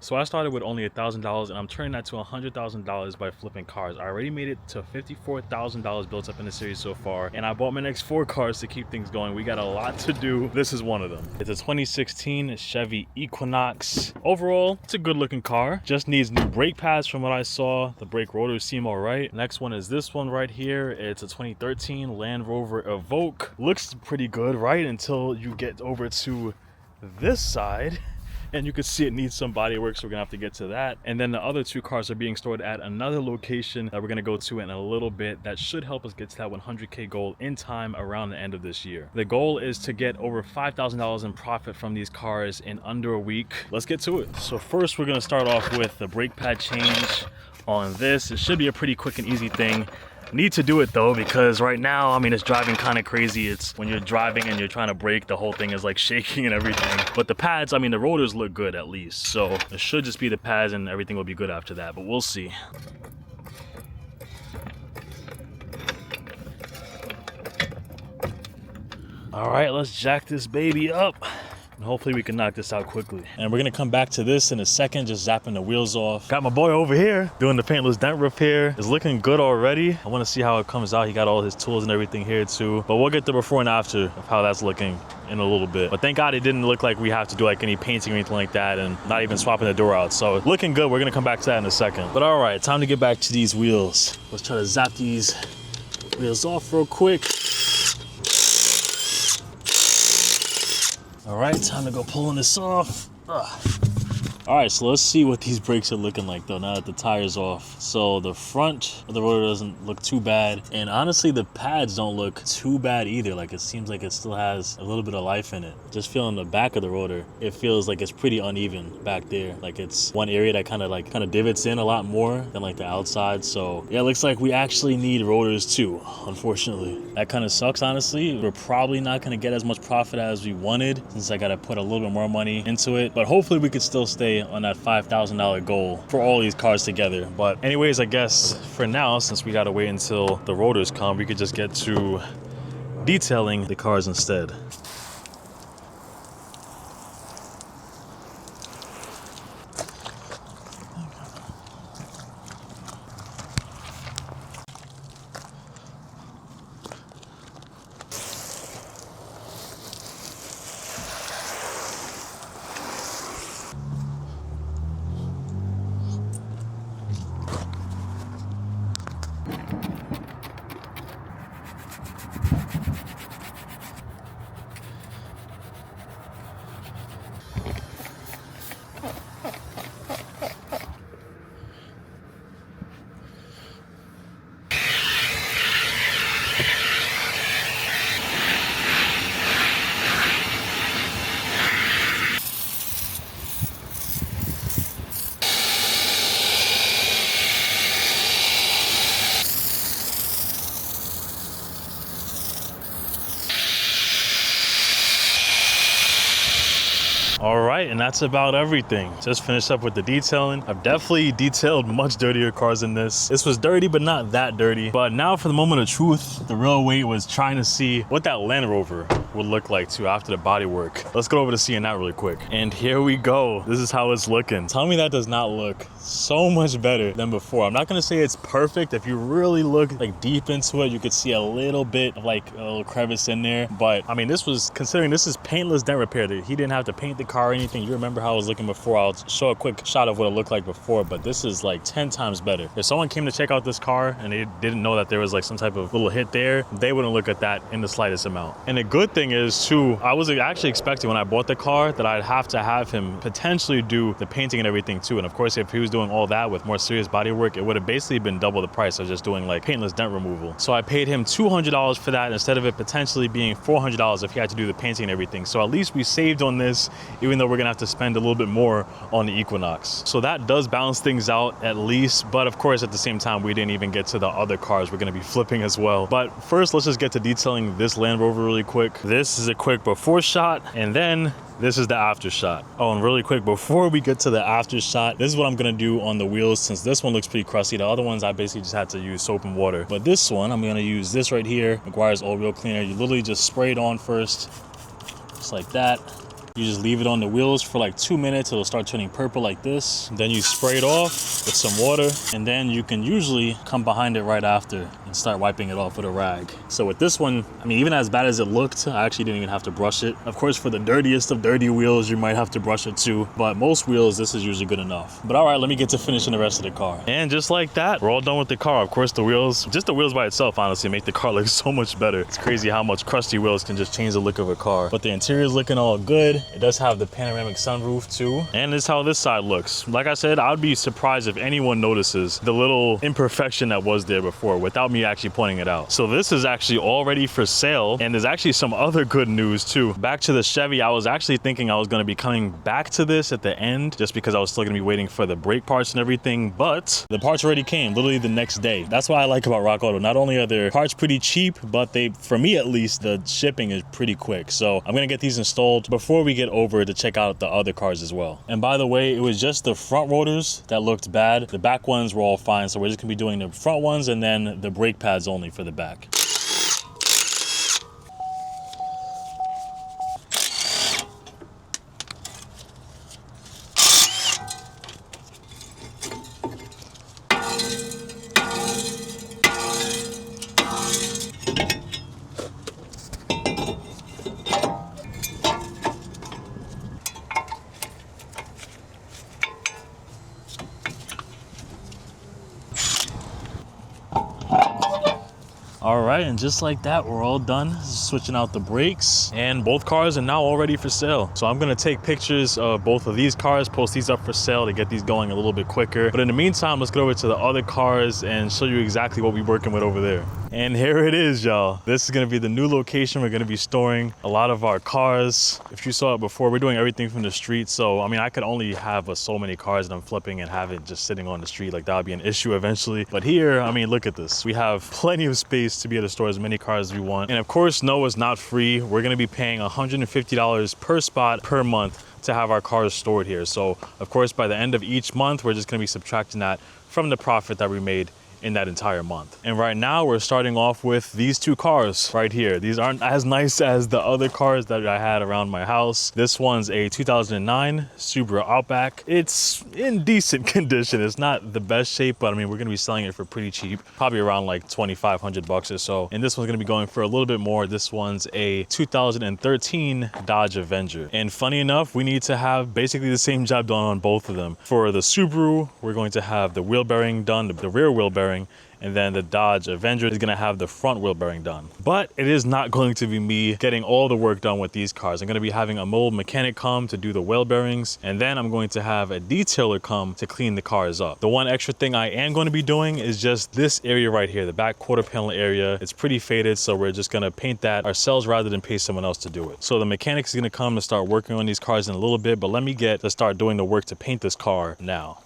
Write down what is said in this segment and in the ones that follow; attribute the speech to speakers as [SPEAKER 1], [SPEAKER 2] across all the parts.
[SPEAKER 1] So I started with only $1,000 and I'm turning that to $100,000 by flipping cars. I already made it to $54,000 built up in the series so far, and I bought my next 4 cars to keep things going. We got a lot to do. This is one of them. It's a 2016 Chevy Equinox. Overall, it's a good looking car. Just needs new brake pads from what I saw. The brake rotors seem all right. Next one is this one right here. It's a 2013 Land Rover Evoque. Looks pretty good, right? Until you get over to this side and you can see it needs some body work, so we're gonna have to get to that. And then the other 2 cars are being stored at another location that we're gonna go to in a little bit. That should help us get to that 100K goal in time around the end of this year. The goal is to get over $5,000 in profit from these cars in under a week. Let's get to it. So first we're gonna start off with the brake pad change on this. It should be a pretty quick and easy thing. Need to do it though, because right now, I mean, it's driving kind of crazy. It's when you're driving and you're trying to brake, the whole thing is like shaking and everything. But the pads, I mean, the rotors look good at least. So it should just be the pads and everything will be good after that, but we'll see. All right, let's jack this baby up. And hopefully we can knock this out quickly. And we're gonna come back to this in a second, just zapping the wheels off. Got my boy over here doing the paintless dent repair. It's looking good already. I wanna see how it comes out. He got all his tools and everything here too. But we'll get the before and after of how that's looking in a little bit. But thank God it didn't look like we have to do like any painting or anything like that, and not even swapping the door out. So looking good. We're gonna come back to that in a second. But all right, time to get back to these wheels. Let's try to zap these wheels off real quick. All right, time to go pulling this off. All right, so let's see what these brakes are looking like though, now that the tire's off. So the front of the rotor doesn't look too bad. And honestly, the pads don't look too bad either. Like it seems like it still has a little bit of life in it. Just feeling the back of the rotor, it feels like it's pretty uneven back there. Like it's one area that kind of divots in a lot more than like the outside. So yeah, it looks like we actually need rotors too, unfortunately. That kind of sucks, honestly. We're probably not gonna get as much profit as we wanted, since I gotta put a little bit more money into it. But hopefully we could still stay on that $5,000 goal for all these cars together. But anyways, I guess for now, since we gotta wait until the rotors come, we could just get to detailing the cars instead. All right, and that's about everything. Just finished up with the detailing. I've definitely detailed much dirtier cars than this. This was dirty, but not that dirty. But now for the moment of truth, the real wait was trying to see what that Land Rover would look like too after the body work. Let's go over to seeing that really quick. And here we go. This is how it's looking. Tell me that does not look so much better than before. I'm not gonna say it's perfect. If you really look like deep into it, you could see a little bit of like a little crevice in there. But I mean, this was, considering this is paintless dent repair, he didn't have to paint the car or anything. You remember how I was looking before. I'll show a quick shot of what it looked like before, but this is like 10 times better. If someone came to check out this car and they didn't know that there was like some type of little hit there, they wouldn't look at that in the slightest amount. And the good thing is too, I was actually expecting when I bought the car that I'd have to have him potentially do the painting and everything too. And of course, if he was doing all that with more serious body work, it would have basically been double the price of just doing like paintless dent removal. So I paid him $200 for that instead of it potentially being $400 if he had to do the painting and everything. So at least we saved on this, even though we're gonna have to spend a little bit more on the Equinox. So that does balance things out at least. But of course, at the same time, we didn't even get to the other cars we're gonna be flipping as well. But first, let's just get to detailing this Land Rover really quick. This is a quick before shot, and then this is the after shot. Oh, and really quick, before we get to the after shot, this is what I'm gonna do on the wheels, since this one looks pretty crusty. The other ones, I basically just had to use soap and water. But this one, I'm gonna use this right here, McGuire's Oil Wheel Cleaner. You literally just spray it on first, just like that. You just leave it on the wheels for like 2 minutes. It'll start turning purple like this. Then you spray it off with some water, and then you can usually come behind it right after and start wiping it off with a rag. So with this one, I mean, even as bad as it looked, I actually didn't even have to brush it. Of course, for the dirtiest of dirty wheels, you might have to brush it too, but most wheels, this is usually good enough. But all right, let me get to finishing the rest of the car. And just like that, we're all done with the car. Of course, the wheels, just the wheels by itself, honestly, make the car look so much better. It's crazy how much crusty wheels can just change the look of a car. But the interior is looking all good. It does have the panoramic sunroof too. And this is how this side looks. Like I said, I'd be surprised if anyone notices the little imperfection that was there before without me actually pointing it out. So this is actually all ready for sale. And there's actually some other good news too. Back to the Chevy, I was actually thinking I was going to be coming back to this at the end just because I was still going to be waiting for the brake parts and everything. But the parts already came literally the next day. That's what I like about Rock Auto. Not only are their parts pretty cheap, but they, for me at least, the shipping is pretty quick. So I'm going to get these installed before we get over to check out the other cars as well. And by the way, it was just the front rotors that looked bad. The back ones were all fine. So we're just going to be doing the front ones and then the brake pads only for the back. All right, and just like that, we're all done switching out the brakes, and both cars are now all ready for sale. So I'm gonna take pictures of both of these cars, post these up for sale to get these going a little bit quicker. But in the meantime, let's go over to the other cars and show you exactly what we're working with over there. And here it is, y'all. This is gonna be the new location. We're gonna be storing a lot of our cars. If you saw it before, we're doing everything from the street. So, I mean, I could only have so many cars that I'm flipping and have it just sitting on the street. Like, that would be an issue eventually. But here, I mean, look at this. We have plenty of space to be able to store as many cars as we want. And of course, no, it's not free. We're gonna be paying $150 per spot per month to have our cars stored here. So, of course, by the end of each month, we're just gonna be subtracting that from the profit that we made in that entire month. And right now we're starting off with these two cars right here. These aren't as nice as the other cars that I had around my house. This one's a 2009 Subaru Outback. It's in decent condition. It's not the best shape, but I mean, we're gonna be selling it for pretty cheap, probably around like 2,500 bucks or so. And this one's gonna be going for a little bit more. This one's a 2013 Dodge Avenger. And funny enough, we need to have basically the same job done on both of them. For the Subaru, we're going to have the wheel bearing done, the rear wheel bearing, and then the Dodge Avenger is gonna have the front wheel bearing done. But it is not going to be me getting all the work done with these cars. I'm gonna be having a mobile mechanic come to do the wheel bearings, and then I'm going to have a detailer come to clean the cars up. The one extra thing I am going to be doing is just this area right here, the back quarter panel area. It's pretty faded, so we're just gonna paint that ourselves rather than pay someone else to do it. So the mechanic is gonna come and start working on these cars in a little bit, but let me get to start doing the work to paint this car now.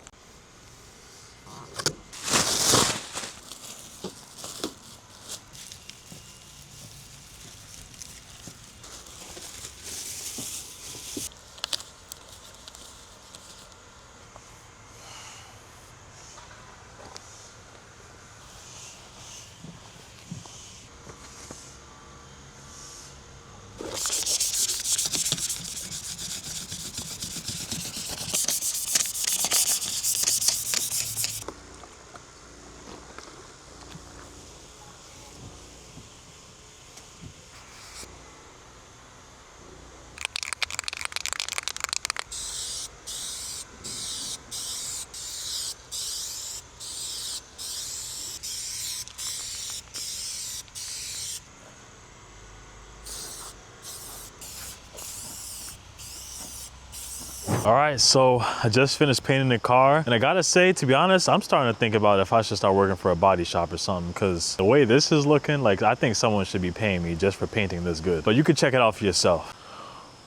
[SPEAKER 1] All right, so I just finished painting the car, and I gotta say, to be honest, I'm starting to think about if I should start working for a body shop or something, because the way this is looking, like, I think someone should be paying me just for painting this good. But you can check it out for yourself.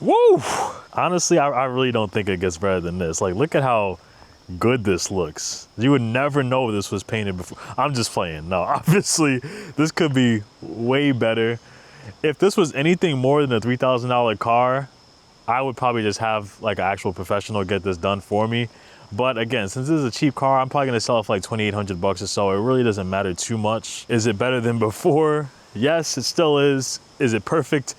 [SPEAKER 1] Woo! Honestly, I really don't think it gets better than this. Like, look at how good this looks. You would never know this was painted before. I'm just playing. No, obviously, this could be way better. If this was anything more than a $3,000 car, I would probably just have like an actual professional get this done for me. But again, since this is a cheap car, I'm probably gonna sell it for like 2,800 bucks or so. It really doesn't matter too much. Is it better than before? Yes, it still is. Is it perfect?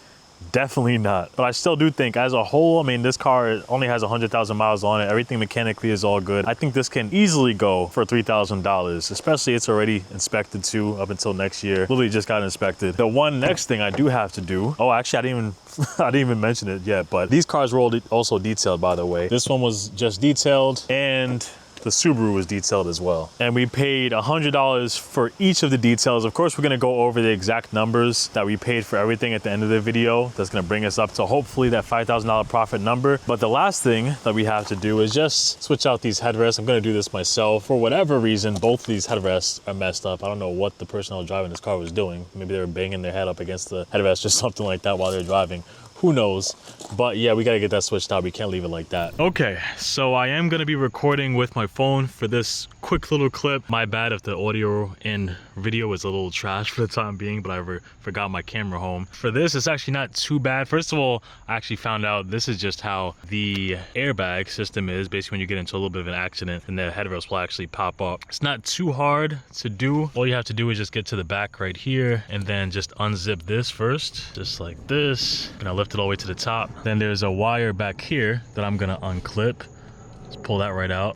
[SPEAKER 1] Definitely not. But I still do think as a whole, I mean, this car only has 100,000 miles on it. Everything mechanically is all good. I think this can easily go for $3,000, especially it's already inspected too up until next year. Literally just got inspected. The one next thing I do have to do, oh, actually I didn't even mention it yet, but these cars were also detailed, by the way. This one was just detailed and the Subaru was detailed as well. And we paid $100 for each of the details. Of course, we're gonna go over the exact numbers that we paid for everything at the end of the video. That's gonna bring us up to hopefully that $5,000 profit number. But the last thing that we have to do is just switch out these headrests. I'm gonna do this myself. For whatever reason, both of these headrests are messed up. I don't know what the person who was driving this car was doing. Maybe they were banging their head up against the headrest or something like that while they're driving. Who knows? But yeah, we gotta get that switched out. We can't leave it like that. Okay, so I am gonna be recording with my phone for this quick little clip. My bad if the audio and video is a little trash for the time being, but I forgot my camera home. For this, it's actually not too bad. First of all, I actually found out this is just how the airbag system is. Basically, when you get into a little bit of an accident, and the headrest will actually pop up. It's not too hard to do. All you have to do is just get to the back right here, and then just unzip this first, just like this. Gonna lift it all the way to the top. Then there's a wire back here that I'm gonna unclip. Just pull that right out.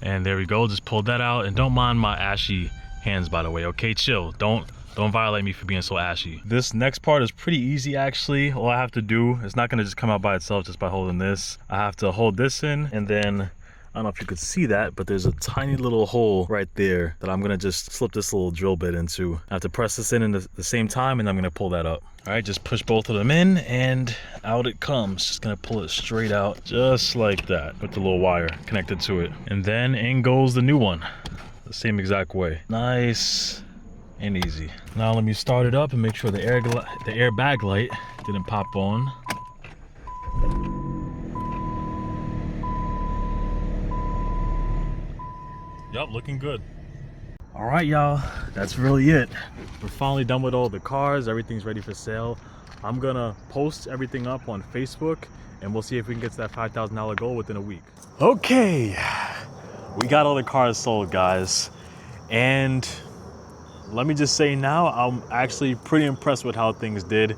[SPEAKER 1] And there we go, just pulled that out. And don't mind my ashy hands, by the way, okay? Chill, don't violate me for being so ashy. This next part is pretty easy, actually. All I have to do, it's not gonna just come out by itself just by holding this. I have to hold this in, and then, I don't know if you could see that, but there's a tiny little hole right there that I'm gonna just slip this little drill bit into. I have to press this in the same time, and I'm gonna pull that up. All right, just push both of them in, and out it comes. Just gonna pull it straight out, just like that, with the little wire connected to it. And then in goes the new one, the same exact way. Nice and easy. Now let me start it up and make sure the airbag light didn't pop on. Yup, looking good. All right, y'all, that's really it. We're finally done with all the cars. Everything's ready for sale. I'm gonna post everything up on Facebook, and we'll see if we can get to that $5,000 goal within a week. Okay, we got all the cars sold, guys. And let me just say now, I'm actually pretty impressed with how things did.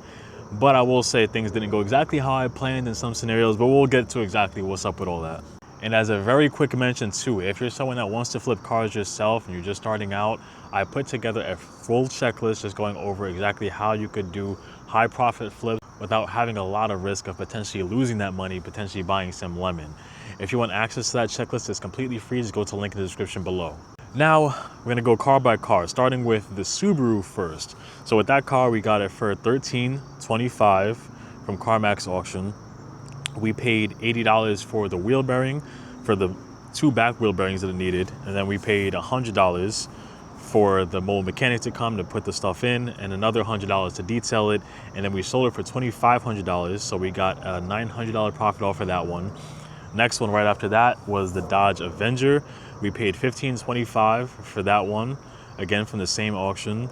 [SPEAKER 1] But I will say things didn't go exactly how I planned in some scenarios, but we'll get to exactly what's up with all that. And as a very quick mention too, if you're someone that wants to flip cars yourself and you're just starting out, I put together a full checklist just going over exactly how you could do high profit flips without having a lot of risk of potentially losing that money, potentially buying some lemon. If you want access to that checklist, it's completely free. Just go to the link in the description below. Now, we're gonna go car by car, starting with the Subaru first. So with that car, we got it for $13.25 from CarMax auction. We paid $80 for the wheel bearing, for the 2 back wheel bearings that it needed. And then we paid $100 for the mold mechanic to come to put the stuff in, and another $100 to detail it. And then we sold it for $2,500. So we got a $900 profit off for that one. Next one right after that was the Dodge Avenger. We paid $15.25 for that one, again from the same auction.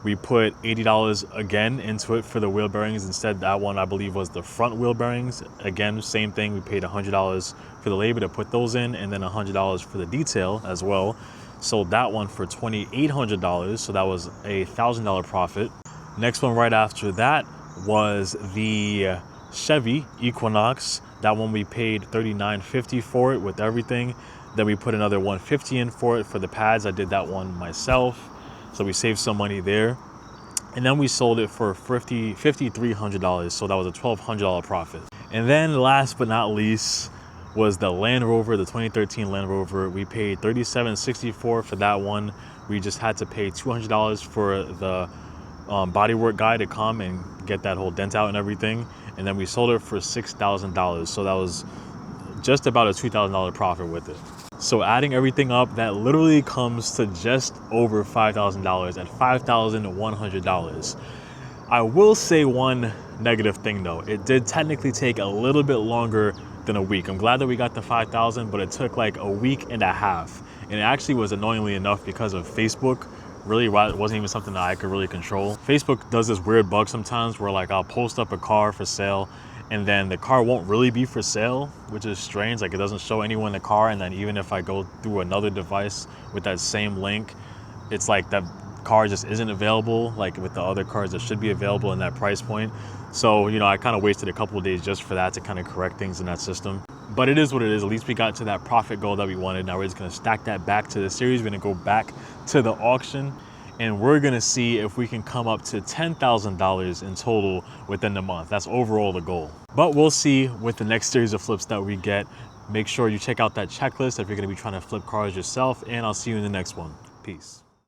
[SPEAKER 1] We put $80 again into it for the wheel bearings. Instead, that one I believe was the front wheel bearings. Again, same thing. We paid $100 for the labor to put those in, and then $100 for the detail as well. Sold that one for $2,800, so that was a $1,000 profit. Next one right after that was the Chevy Equinox. That one we paid $39.50 for it with everything. Then we put another $150 in for it for the pads. I did that one myself, so we saved some money there. And then we sold it for $5,300, so that was a $1,200 profit. And then last but not least was the Land Rover, the 2013 Land Rover. We paid $37.64 for that one. We just had to pay $200 for the bodywork guy to come and get that whole dent out and everything. And then we sold it for $6,000, so that was just about a $2,000 profit with it. So adding everything up, that literally comes to just over $5,000 at $5,100. I will say one negative thing though. It did technically take a little bit longer than a week. I'm glad that we got the 5,000, but it took like a week and a half. And it actually was annoyingly enough because of Facebook. Really, it wasn't even something that I could really control. Facebook does this weird bug sometimes where like I'll post up a car for sale, and then the car won't really be for sale, which is strange. Like it doesn't show anyone the car, and then even if I go through another device with that same link, it's like that car just isn't available like with the other cars that should be available in that price point. So, you know, I kind of wasted a couple of days just for that to kind of correct things in that system. But it is what it is. At least we got to that profit goal that we wanted. Now we're just gonna stack that back to the series. We're gonna go back to the auction and we're gonna see if we can come up to $10,000 in total within the month. That's overall the goal. But we'll see with the next series of flips that we get. Make sure you check out that checklist if you're gonna be trying to flip cars yourself, and I'll see you in the next one. Peace.